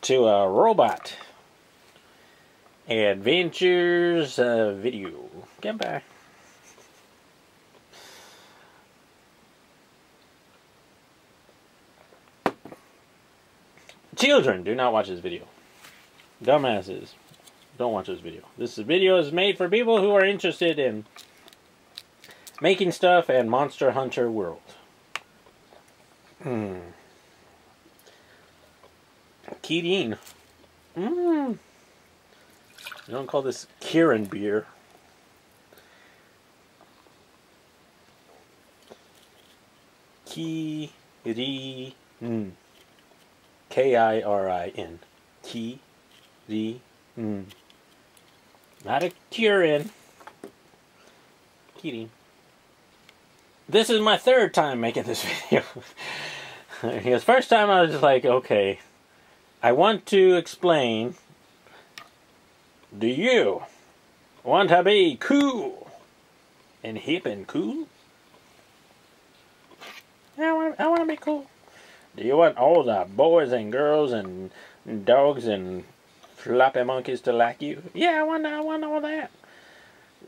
to a robot adventures video. Goodbye. Children, do not watch this video. Dumbasses, don't watch this video. This video is made for people who are interested in making stuff and Monster Hunter World. Kirin. You don't call this Kirin beer. Kirin. Kirin. Kirin. Not a Kirin. Kirin. This is my third time making this video. Because first time I was just like, okay, I want to explain, do you want to be cool and hip and cool? I want to be cool. Do you want all the boys and girls and dogs and floppy monkeys to like you? Yeah, I want all that.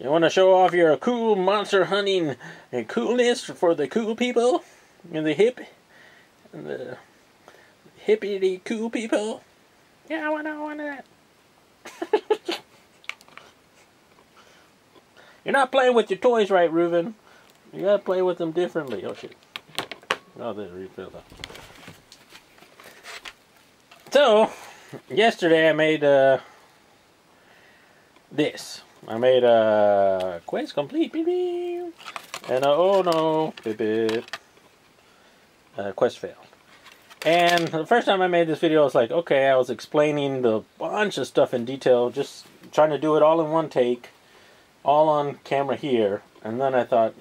You want to show off your cool monster hunting and coolness for the cool people and the hip and the hippity cool people? Yeah, I want that. You're not playing with your toys right, Reuben. You gotta play with them differently. Oh shit. Oh, they refilled up. So, yesterday I made this. I made a quest complete, beep, beep, and oh no, beep, beep. Quest failed. And the first time I made this video, I was like, okay, I was explaining the bunch of stuff in detail, just trying to do it all in one take, all on camera here, and then I thought,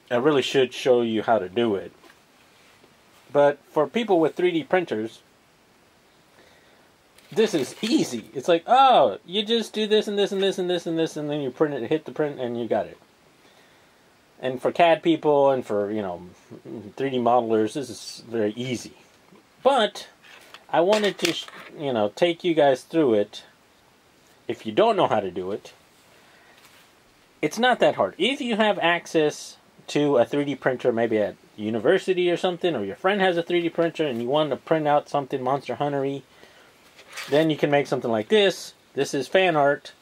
I really should show you how to do it. But for people with 3D printers, this is easy. It's like, oh, you just do this and this and this and this and this, and then you print it, hit the print, and you got it. And for CAD people and for, 3D modelers, this is very easy. But I wanted to, take you guys through it. If you don't know how to do it, it's not that hard. If you have access to a 3D printer, maybe at university or something, or your friend has a 3D printer and you want to print out something Monster Hunter-y, then you can make something like this. This is fan art.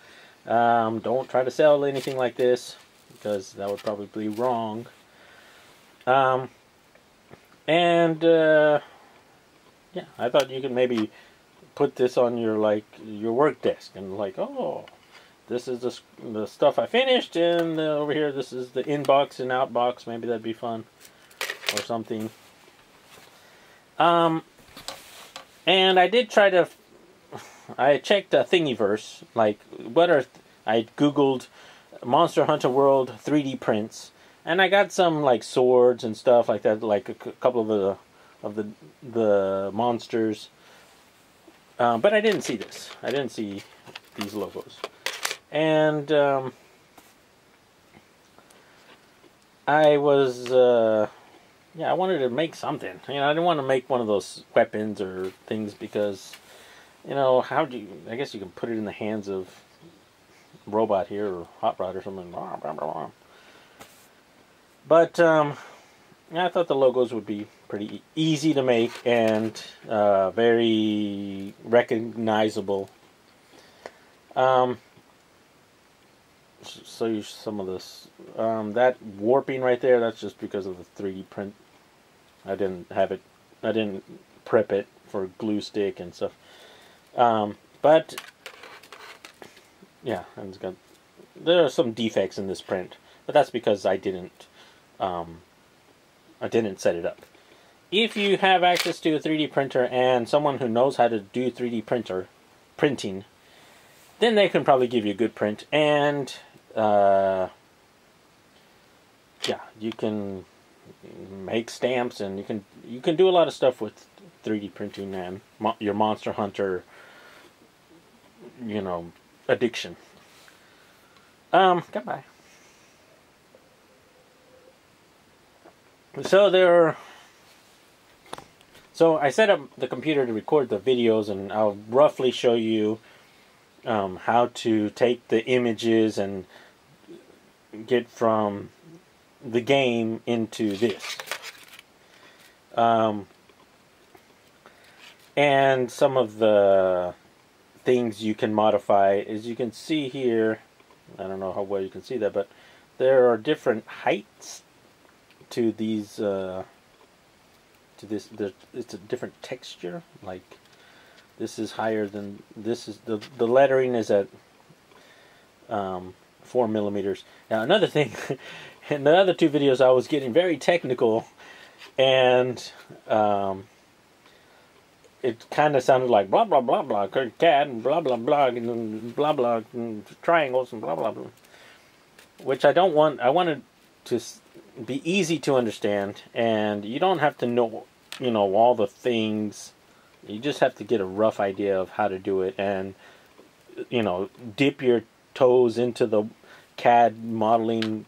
Don't try to sell anything like this, because that would probably be wrong. Yeah, I thought you could maybe put this on your your work desk and oh, this is the stuff I finished, and over here this is the inbox and outbox. Maybe that'd be fun or something. And I did try to. I checked Thingiverse, I googled Monster Hunter World 3D prints, and I got some swords and stuff like that, a couple of the monsters. But I didn't see this. I didn't see these logos, and I was I wanted to make something. I didn't want to make one of those weapons or things because. How do you... I guess you can put it in the hands of Robot here, or Hot Rod or something. But, I thought the logos would be pretty easy to make and very recognizable. So some of this. That warping right there, that's just because of the 3D print. I didn't prep it for glue stick and stuff. But yeah, there are some defects in this print, but that's because I didn't set it up. If you have access to a 3D printer and someone who knows how to do 3D printing, then they can probably give you a good print, and yeah, you can make stamps, and you can do a lot of stuff with 3D printing and your Monster Hunter addiction. Goodbye. So I set up the computer to record the videos, and I'll roughly show you how to take the images and get from the game into this. And some of the things you can modify, as you can see here, I don't know how well you can see that, but there are different heights to these, to this. It's a different texture. Like this is higher than this is. The lettering is at 4 millimeters. Now another thing, in the other two videos I was getting very technical, and it kind of sounded like blah blah blah blah CAD and blah blah blah and blah blah and triangles and blah blah blah, which I don't want. I want it to be easy to understand, and you don't have to know, you know, all the things. You just have to get a rough idea of how to do it, and you know, dip your toes into the CAD modeling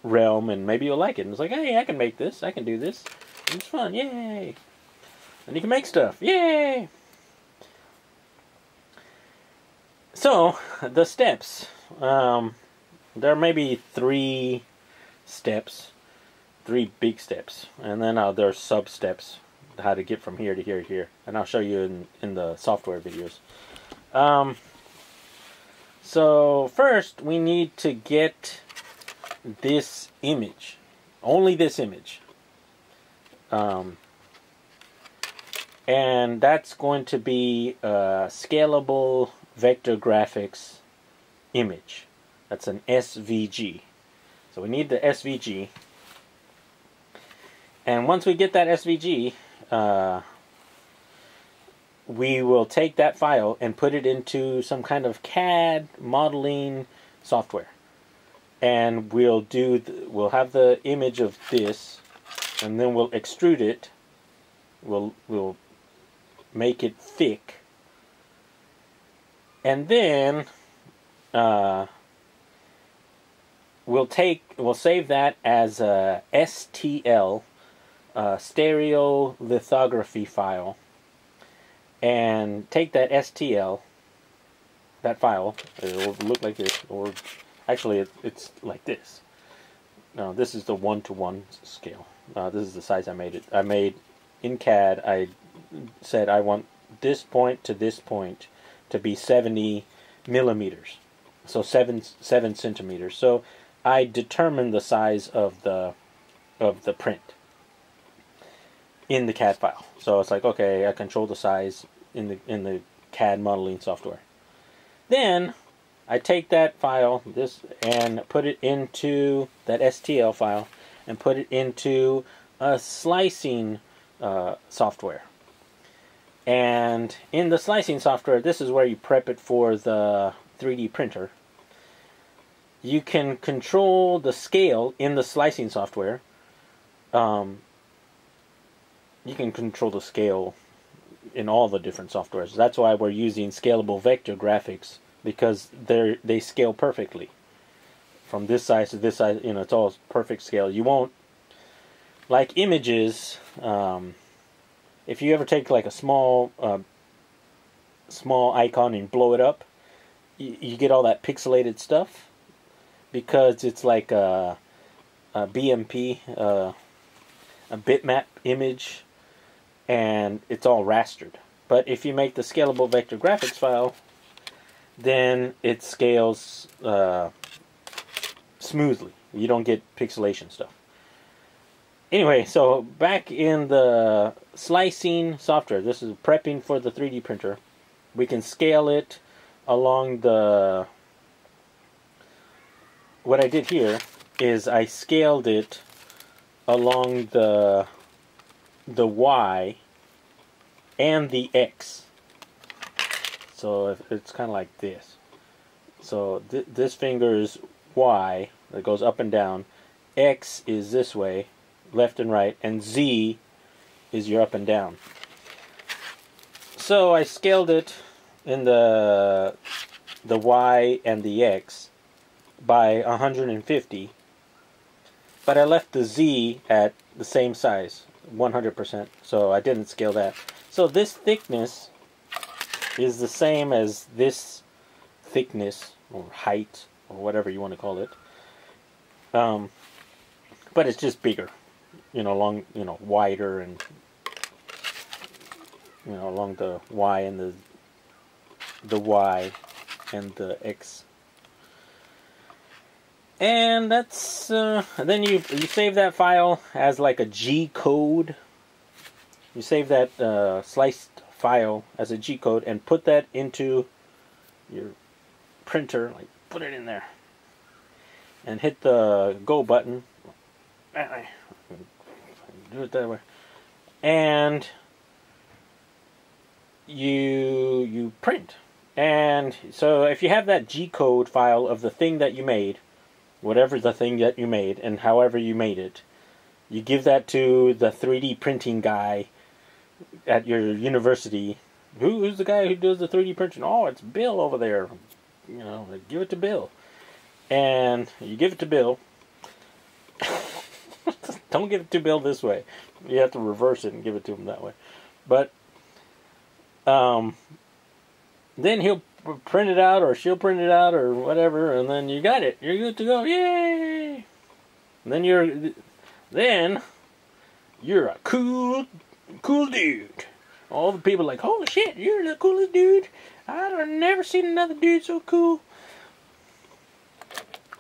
realm, and maybe you'll like it. And it's like, hey, I can make this. I can do this. It's fun. Yay! And you can make stuff. Yay! So, the steps. There may be 3 steps. 3 big steps. And then there's sub-steps. How to get from here to here to here. And I'll show you in the software videos. So, first, we need to get this image. Only this image. And that's going to be a scalable vector graphics image. That's an SVG. So we need the SVG. And once we get that SVG, we will take that file and put it into some kind of CAD modeling software. And we'll have the image of this, and then we'll extrude it. We'll make it thick, and then we'll save that as a STL stereolithography file, and take that STL, that file. It will look like this, or actually it's like this. Now this is the 1:1 scale. This is the size I made it. I made in CAD. I said I want this point to this point to be 70 millimeters, so 7 centimeters. So I determined the size of the print in the CAD file. So it's like, okay, I control the size in the CAD modeling software. Then I take that file, and put it into that STL file, and put it into a slicing software. And in the slicing software, this is where you prep it for the 3D printer. You can control the scale in the slicing software. You can control the scale in all the different softwares. That's why we're using scalable vector graphics, because they scale perfectly. From this size to this size, you know, it's all perfect scale. You won't, like images, if you ever take like a small icon and blow it up, you get all that pixelated stuff, because it's like a BMP, a bitmap image, and it's all rastered. But if you make the scalable vector graphics file, then it scales smoothly. You don't get pixelation stuff. Anyway, so back in the slicing software, this is prepping for the 3D printer. We can scale it along the... What I did here is I scaled it along the Y and the X. So it's kind of like this. So this finger is Y, that goes up and down. X is this way, left and right, and Z is your up and down. So I scaled it in the Y and the X by 150, but I left the Z at the same size, 100%. So I didn't scale that. So this thickness is the same as this thickness or height or whatever you want to call it. But it's just bigger, wider, and along the Y and the Y and the X. And that's then you save that file as like a G code. You save that sliced file as a G code and put that into your printer. Like, put it in there and hit the go button. Do it that way, and you print. And so if you have that G code file of the thing that you made, whatever the thing that you made and however you made it, you give that to the 3D printing guy at your university. Who's the guy who does the 3D printing? Oh, it's Bill over there. Give it to Bill. And you give it to Bill. Don't give it to Bill this way. You have to reverse it and give it to him that way. But then he'll print it out, or she'll print it out, or whatever, and then you got it. You're good to go. Yay! And then you're a cool dude. All the people are like, holy shit, you're the coolest dude. I've never seen another dude so cool.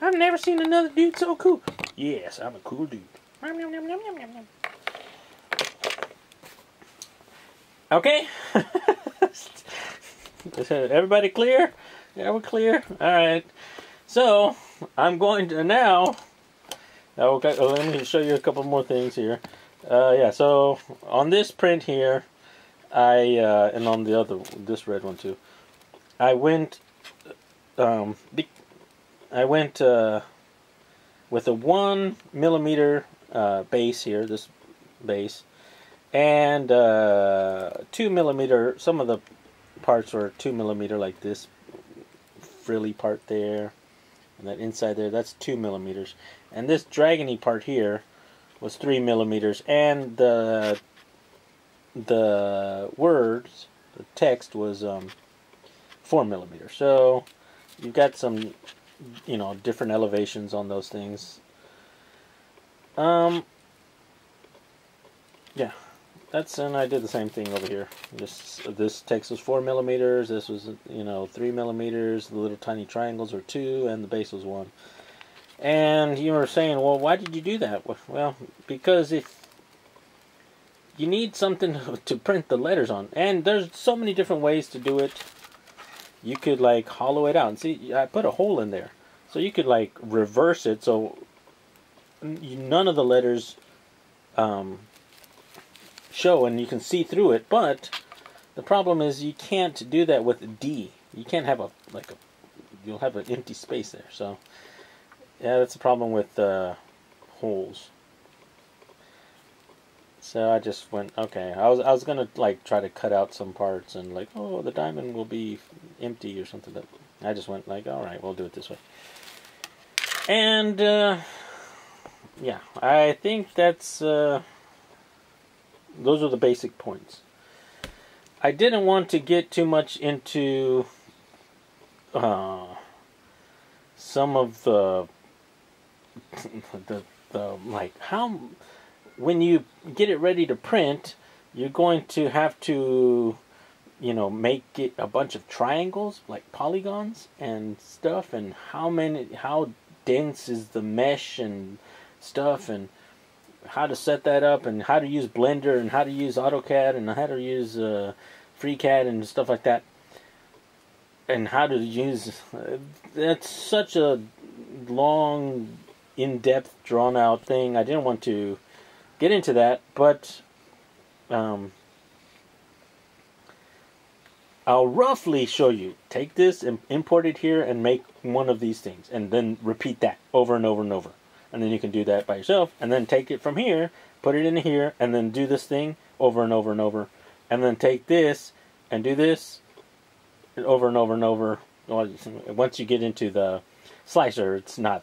I've never seen another dude so cool. Yes, I'm a cool dude. Okay? Everybody clear? Yeah, we're clear. Alright. So, I'm going to now... Okay, let me show you a couple more things here. Yeah, so on this print here, and on this red one too, I went with a 1 millimeter base here, this base, and 2 millimeter. Some of the parts were 2 millimeter, like this frilly part there, and that inside there, that's 2 millimeters, and this dragony part here was 3 millimeters, and the words, the text was 4 millimeters. So you've got some, different elevations on those things. Yeah, and I did the same thing over here. This text was 4 millimeters. This was 3 millimeters. The little tiny triangles were 2, and the base was 1. And you were saying, well, why did you do that? Well, because if you need something to print the letters on, and there's so many different ways to do it. You could like hollow it out, and see, I put a hole in there, so you could like reverse it, so none of the letters show, and you can see through it. But the problem is you can't do that with D. You can't have you'll have an empty space there. So yeah, that's the problem with holes. So I just went, okay. I was gonna like try to cut out some parts and like, oh, the diamond will be empty or something. But I just went like, all right, we'll do it this way. And yeah, I think that's those are the basic points. I didn't want to get too much into some of the like how. When you get it ready to print, you're going to have to, make it a bunch of triangles, like polygons and stuff, and how dense is the mesh and stuff, and how to set that up, and how to use Blender, and how to use AutoCAD, and how to use FreeCAD and stuff like that, and how to use. That's such a long, in-depth, drawn-out thing. I didn't want to get into that, but I'll roughly show you. Take this and import it here and make one of these things, and then repeat that over and over and over. And then you can do that by yourself, and then take it from here, put it in here, and then do this thing over and over and over. And then take this and do this over and over and over. Well, once you get into the slicer, it's not...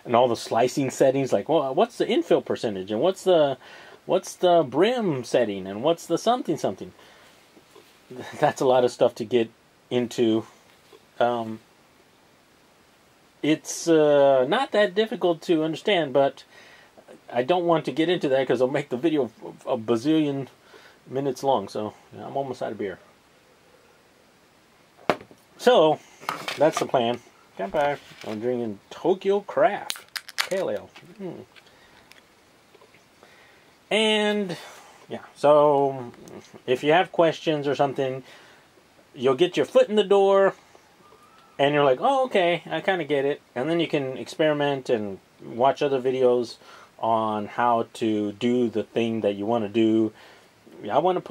and all the slicing settings, like, well, what's the infill percentage, and what's the brim setting, and what's the something something. That's a lot of stuff to get into. It's not that difficult to understand, but I don't want to get into that because I'll make the video a bazillion minutes long. So yeah, I'm almost out of beer. So that's the plan. Kanpai. I'm drinking Tokyo Craft Pale Ale. And yeah, so if you have questions or something, you'll get your foot in the door and you're like, oh, okay, I kind of get it. And then you can experiment and watch other videos on how to do the thing that you want to do. I want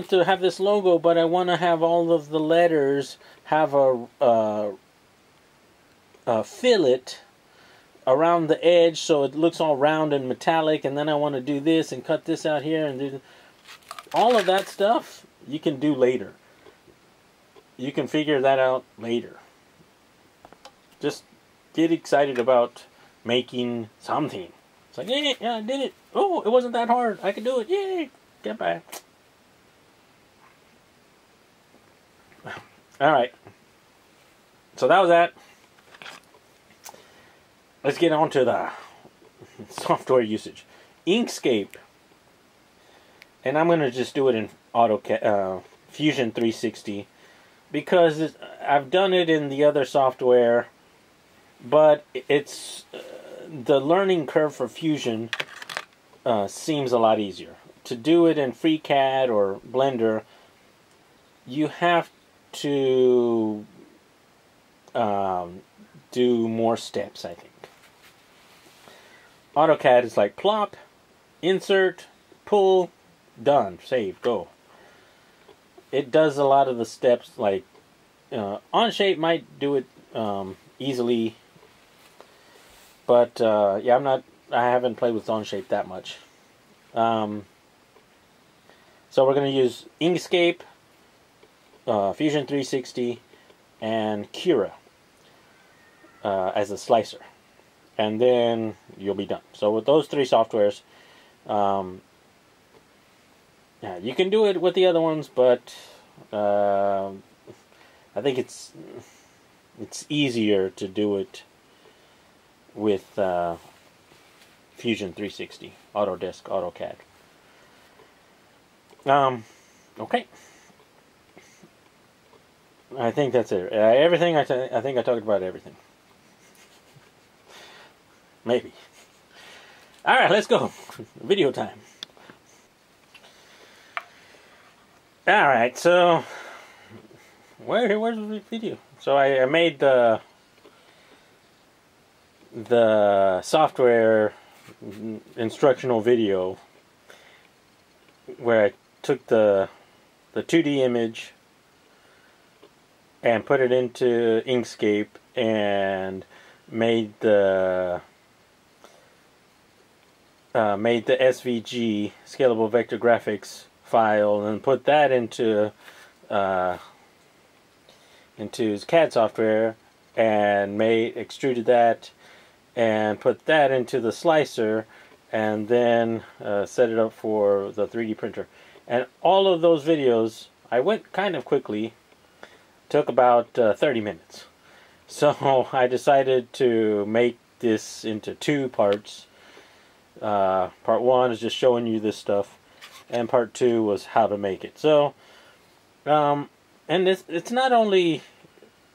to have this logo, but I want to have all of the letters have a fillet around the edge so it looks all round and metallic, and then I want to do this and cut this out here and do all of that stuff. You can do later. You can figure that out later. Just get excited about making something. It's like, yeah, I did it. Oh, it wasn't that hard. I can do it. Yay! Get back. Alright. So that was that. Let's get on to the software usage. Inkscape. And I'm going to just do it in AutoCAD, Fusion 360. Because I've done it in the other software. But it's... the learning curve for Fusion seems a lot easier. To do it in FreeCAD or Blender, you have to do more steps, I think. AutoCAD is like plop, insert, pull, done, save, go. It does a lot of the steps, like Onshape might do it easily, but yeah, I haven't played with Onshape that much. So we're going to use Inkscape, Fusion 360, and Cura as a slicer. And then you'll be done. So with those three softwares, yeah, you can do it with the other ones, but I think it's easier to do it with Fusion 360, Autodesk, AutoCAD. Okay. I think that's it. Everything I think I talked about everything. Maybe. Alright, let's go. Video time. Alright, so where's the video? So I made the software instructional video where I took the 2D image and put it into Inkscape and made the SVG, Scalable Vector Graphics file, and put that into his CAD software, and extruded that and put that into the slicer, and then set it up for the 3D printer. And all of those videos, I went kind of quickly, took about 30 minutes. So I decided to make this into two parts. Part one is just showing you this stuff, and part two was how to make it. So, and it's not only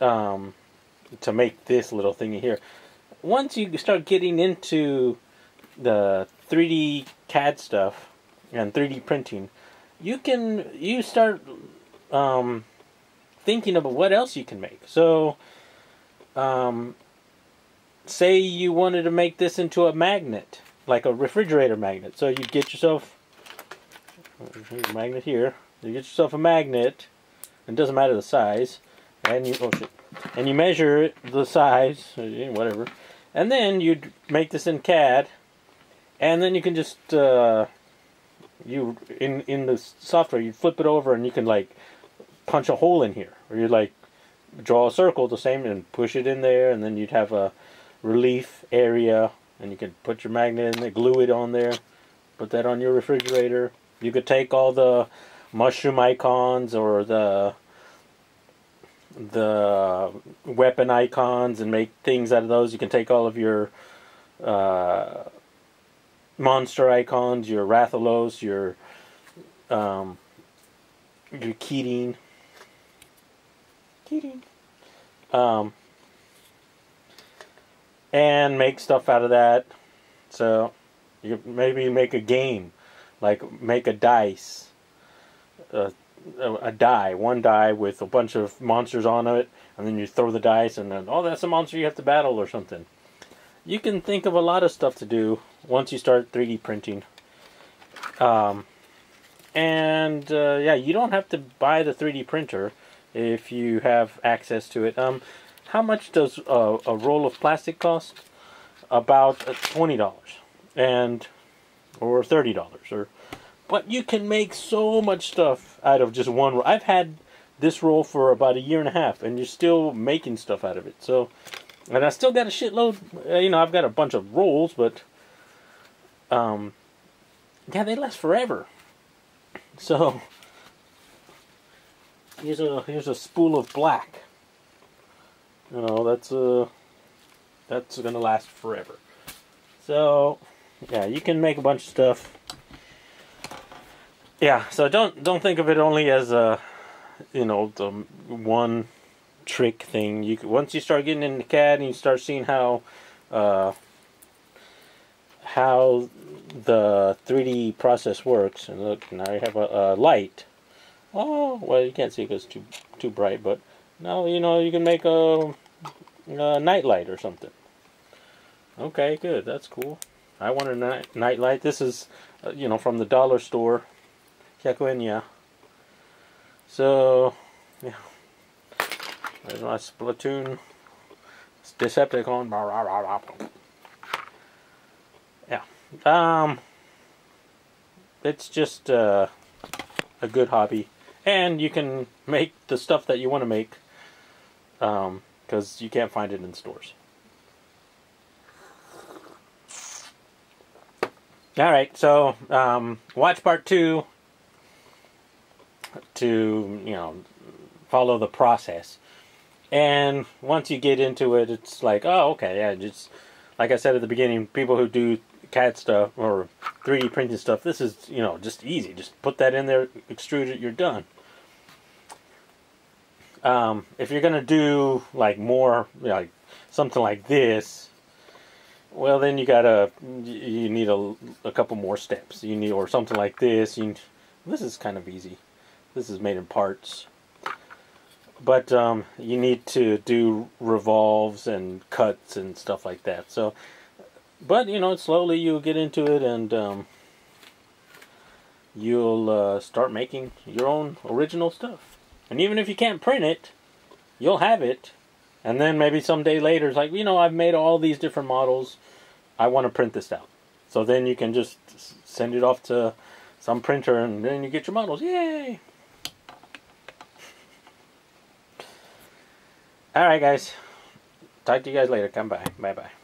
to make this little thingy here. Once you start getting into the 3D CAD stuff and 3D printing, you start thinking about what else you can make. So, say you wanted to make this into a magnet, like a refrigerator magnet. So you get yourself a magnet here. You get yourself a magnet, and it doesn't matter the size, and you measure the size, whatever, and then you make this in CAD, and then you can just in the software you flip it over and you can like punch a hole in here, or you like draw a circle the same and push it in there, and then you'd have a relief area, and you could put your magnet in there, glue it on there, put that on your refrigerator. You could take all the mushroom icons or the weapon icons and make things out of those. You can take all of your monster icons, your Rathalos, your Keating, and make stuff out of that. So you maybe make a game, like make a dice, one die with a bunch of monsters on it, and then you throw the dice, and then, oh, that's a monster you have to battle or something. You can think of a lot of stuff to do once you start 3D printing. Yeah, you don't have to buy the 3D printer if you have access to it. How much does a roll of plastic cost? About $20 or $30 but you can make so much stuff out of just one roll. I've had this roll for about 1.5 years, and you're still making stuff out of it. So, and I still got a shitload. I've got a bunch of rolls, but yeah, they last forever. So here's a spool of black. That's gonna last forever. So yeah, you can make a bunch of stuff. Yeah, so don't think of it only as the one trick thing. Once you start getting into CAD and you start seeing how the 3D process works, and look, now I have a light. Oh, well, you can't see because it's too bright, but now you can make a night light or something. Okay, good, that's cool. I want a night light. This is from the dollar store. 100 yen, yeah. So yeah, there's my Splatoon Decepticon. Yeah. It's just a good hobby, and you can make the stuff that you want to make, because you can't find it in stores. Alright, so watch part 2 to follow the process. And once you get into it, it's like, oh, okay, yeah, just like I said at the beginning, people who do CAD stuff or 3D printing stuff, this is just easy. Just put that in there, extrude it, you're done. If you're gonna do like more, like something like this, well, then you need a couple more steps. Or something like this. This is kind of easy. This is made in parts, but you need to do revolves and cuts and stuff like that. So, but slowly you'll get into it, and you'll start making your own original stuff. And even if you can't print it, you'll have it. And then maybe someday later, it's like, I've made all these different models. I want to print this out. So then you can just send it off to some printer, and then you get your models. Yay! Alright, guys. Talk to you guys later. Come by. Bye-bye.